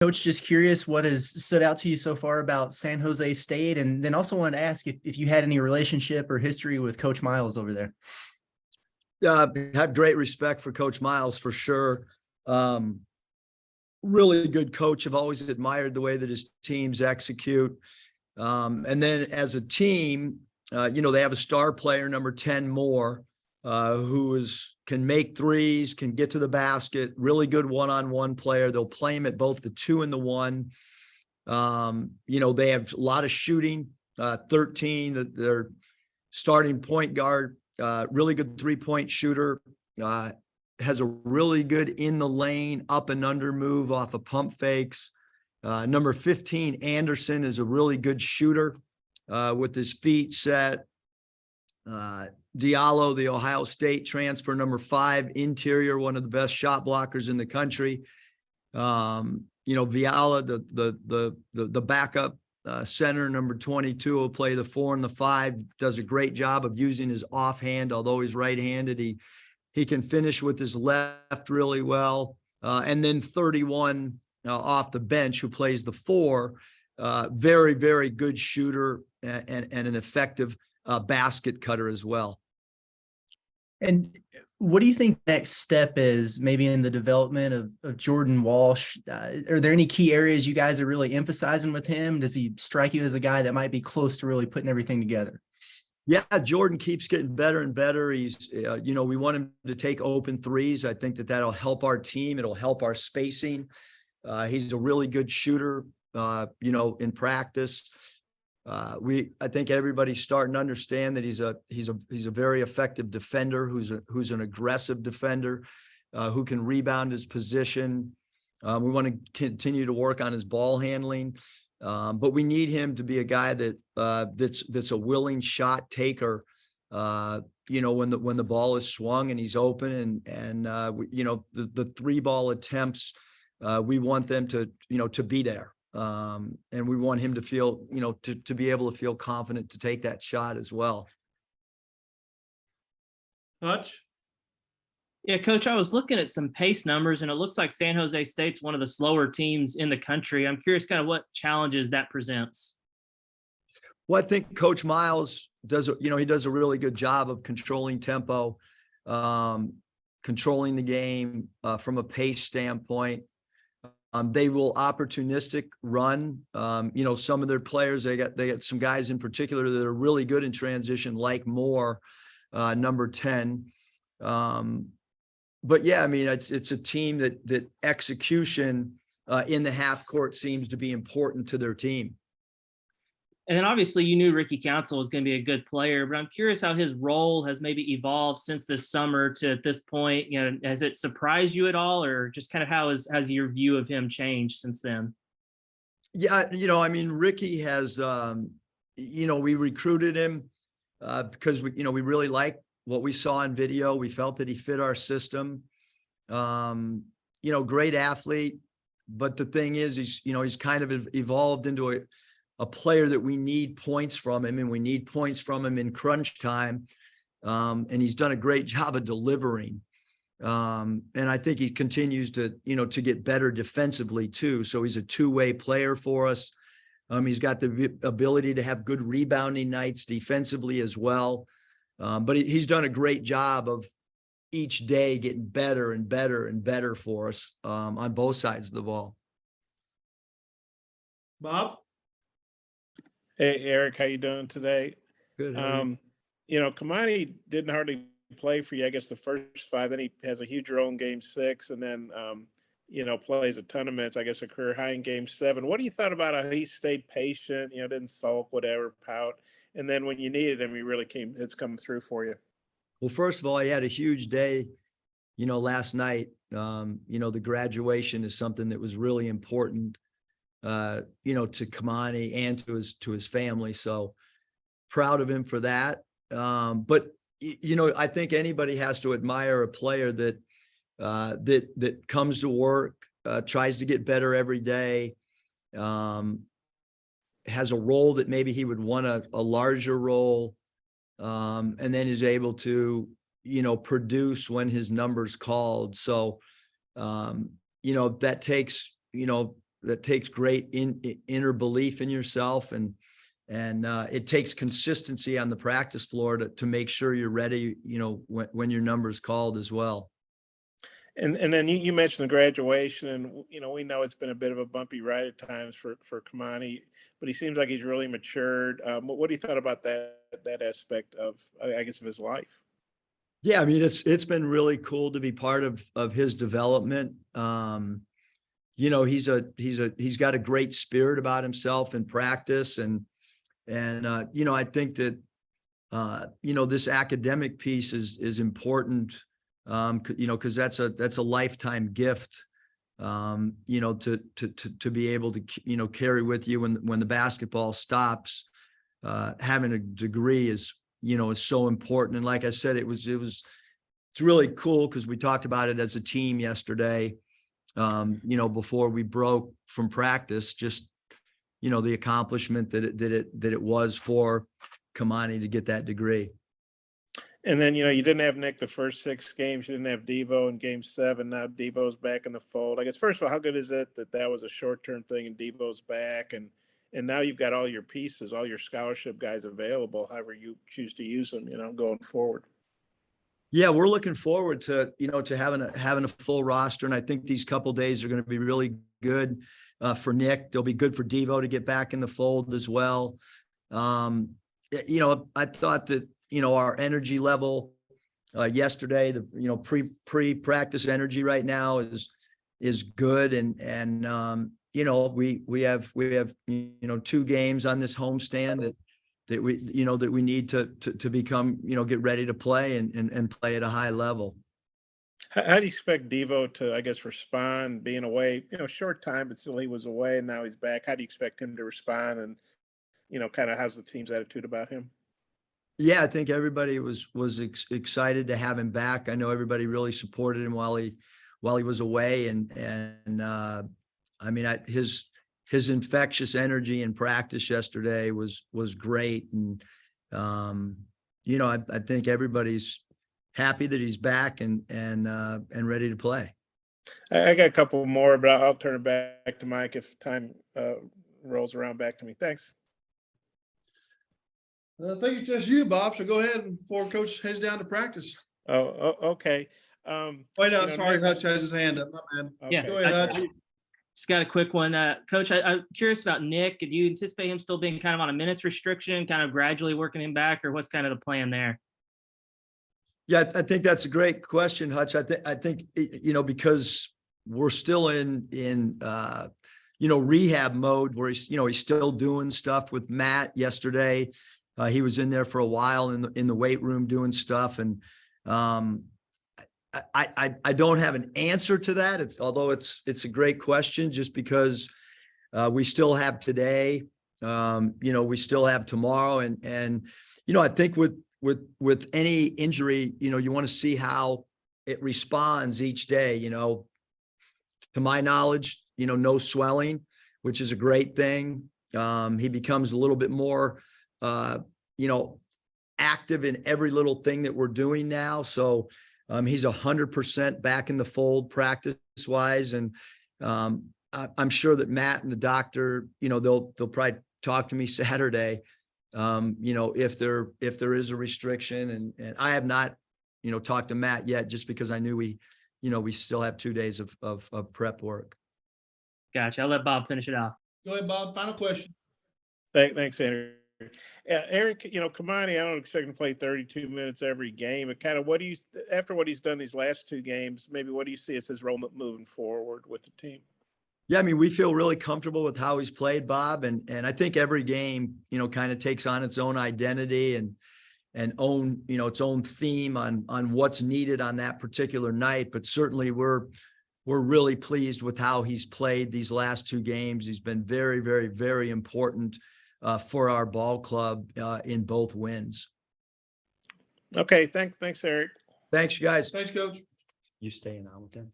Coach, just curious what has stood out to you so far about San Jose State, and then also wanted to ask if you had any relationship or history with Coach Miles over there. Have great respect for Coach Miles for sure. Really good coach. I've always admired the way that his teams execute. And then as a team, they have a star player, number 10 Moore, who can make threes, can get to the basket, really good one-on-one player. They'll play him at both the 2 and the 1. They have a lot of shooting, 13, that their starting point guard, really good 3-point shooter, has a really good in the lane up and under move off of pump fakes. Number 15, Anderson, is a really good shooter with his feet set. Diallo, the Ohio State transfer, number 5, interior, one of the best shot blockers in the country. Viala, the backup center, number 22, will play the 4 and the 5. Does a great job of using his offhand, although he's right-handed. He can finish with his left really well. And then 31 off the bench, who plays the 4, very, very good shooter and an effective basket cutter as well. And what do you think the next step is, maybe in the development of Jordan Walsh? Are there any key areas you guys are really emphasizing with him? Does he strike you as a guy that might be close to really putting everything together? Yeah, Jordan keeps getting better and better. He's, we want him to take open threes. I think that'll help our team. It'll help our spacing. He's a really good shooter, in practice. I think everybody's starting to understand that he's a very effective defender, who's an aggressive defender, who can rebound his position. We want to continue to work on his ball handling. But we need him to be a guy that's a willing shot taker, when the ball is swung and he's open, and the 3-ball attempts, we want them to be there. And we want him to feel, to be able to feel confident to take that shot as well. Hutch? Yeah, Coach, I was looking at some pace numbers, and it looks like San Jose State's one of the slower teams in the country. I'm curious kind of what challenges that presents. Well, I think Coach Miles does a really good job of controlling tempo, controlling the game from a pace standpoint. They will opportunistic run. Some of their players, they got some guys in particular that are really good in transition, like Moore, number 10. But yeah, I mean, it's a team that execution in the half court seems to be important to their team. And then obviously you knew Ricky Council was going to be a good player, but I'm curious how his role has maybe evolved since this summer to at this point. Has it surprised you at all, or just kind of how has your view of him changed since then? Yeah, Ricky has, we recruited him because we really liked what we saw in video. We felt that he fit our system. Great athlete, but the thing is, he's kind of evolved into a player that we need points from him, and we need points from him in crunch time. And he's done a great job of delivering. And I think he continues to get better defensively too. So he's a 2-way player for us. He's got the ability to have good rebounding nights defensively as well. But he's done a great job of each day getting better and better and better for us on both sides of the ball. Bob? Hey, Eric, how you doing today? Good. Kamani didn't hardly play for you, I guess, the first 5. Then he has a huge role in game 6, and then, plays a ton of minutes, I guess a career high in game 7. What do you thought about how he stayed patient, didn't sulk, whatever, pout? And then when you needed him, it's come through for you. Well, first of all, he had a huge day, last night. The graduation is something that was really important, to Kamani and to his family. So proud of him for that. But, I think anybody has to admire a player that comes to work, tries to get better every day, has a role that maybe he would want a larger role, and then is able to, produce when his number's called. So, that takes, takes great inner belief in yourself, and it takes consistency on the practice floor to make sure you're ready, when your number's called as well. And then you mentioned the graduation, and we know it's been a bit of a bumpy ride at times for Kamani, but he seems like he's really matured. What do you thought about that aspect of, I guess, of his life? Yeah, I mean, it's been really cool to be part of his development. He's got a great spirit about himself in practice, and I think that this academic piece is important, because that's a lifetime gift, to be able to carry with you when the basketball stops. Having a degree is so important. And like I said, it's really cool because we talked about it as a team yesterday, before we broke from practice, just, the accomplishment that it was for Kamani to get that degree. And then, you didn't have Nick the first 6 games. You didn't have Devo in game 7. Now Devo's back in the fold. I guess, first of all, how good is it that was a short-term thing and Devo's back? And now you've got all your pieces, all your scholarship guys available, however you choose to use them, going forward. Yeah, we're looking forward to, to having a full roster. And I think these couple days are going to be really good for Nick. They'll be good for Devo to get back in the fold as well. I thought that, our energy level yesterday, the pre-practice energy right now is good. And we have 2 games on this homestand that we need to become, get ready to play and play at a high level. How do you expect Devo to, I guess, respond being away, short time, but still he was away and now he's back? How do you expect him to respond? And, kind of how's the team's attitude about him? Yeah, I think everybody was excited to have him back. I know everybody really supported him while he was away, and I mean, his infectious energy in practice yesterday was great, and I think everybody's happy that he's back and ready to play. I got a couple more, but I'll turn it back to Mike if time rolls around back to me. Thanks. I think it's just you, Bob. So go ahead before Coach heads down to practice. Okay. Wait, no, I'm sorry. Nick, Hutch has his hand up. My man. Yeah, Go ahead, Hutch. Just got a quick one. Coach, I'm curious about Nick. Do you anticipate him still being kind of on a minutes restriction, kind of gradually working him back, or what's kind of the plan there? Yeah, I think that's a great question, Hutch. I think because we're still in rehab mode where he's still doing stuff with Matt yesterday. He was in there for a while in the weight room doing stuff. And I don't have an answer to that. Although it's a great question, just because we still have today, we still have tomorrow. And I think with any injury, you want to see how it responds each day. To my knowledge, no swelling, which is a great thing. He becomes a little bit more active in every little thing that we're doing now. So he's 100% back in the fold practice wise. And I'm sure that Matt and the doctor, they'll probably talk to me Saturday, if there is a restriction, and I have not, talked to Matt yet, just because I knew we still have 2 days of prep work. Gotcha. I'll let Bob finish it off. Go ahead, Bob. Final question. Thanks, Andrew. Eric, Kamani, I don't expect him to play 32 minutes every game. But kind of after what he's done these last 2 games, maybe what do you see as his role moving forward with the team? Yeah, I mean, we feel really comfortable with how he's played, Bob. And I think every game, kind of takes on its own identity and own, its own theme on what's needed on that particular night. But certainly we're really pleased with how he's played these last 2 games. He's been very, very, very important for our ball club in both wins. Okay. Thanks, Eric. Thanks, you guys. Thanks, Coach. You staying on with them?